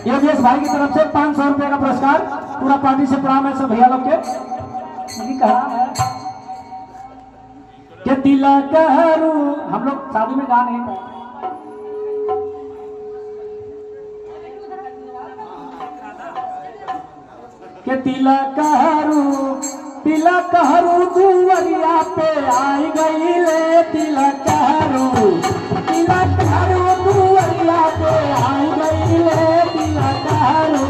योगेश भाई की तरफ से 500 रुपए का पुरस्कार। पूरा पार्टी से प्रणाम है सब भैया लोग के। कहा है कि तिलक हरू, हम लोग शादी में गा नहीं पाए। के तिलक हरू दुवरिया पे आई गई ले, तिलक हरू दुवरिया पे आई गई ले, तिलक हरू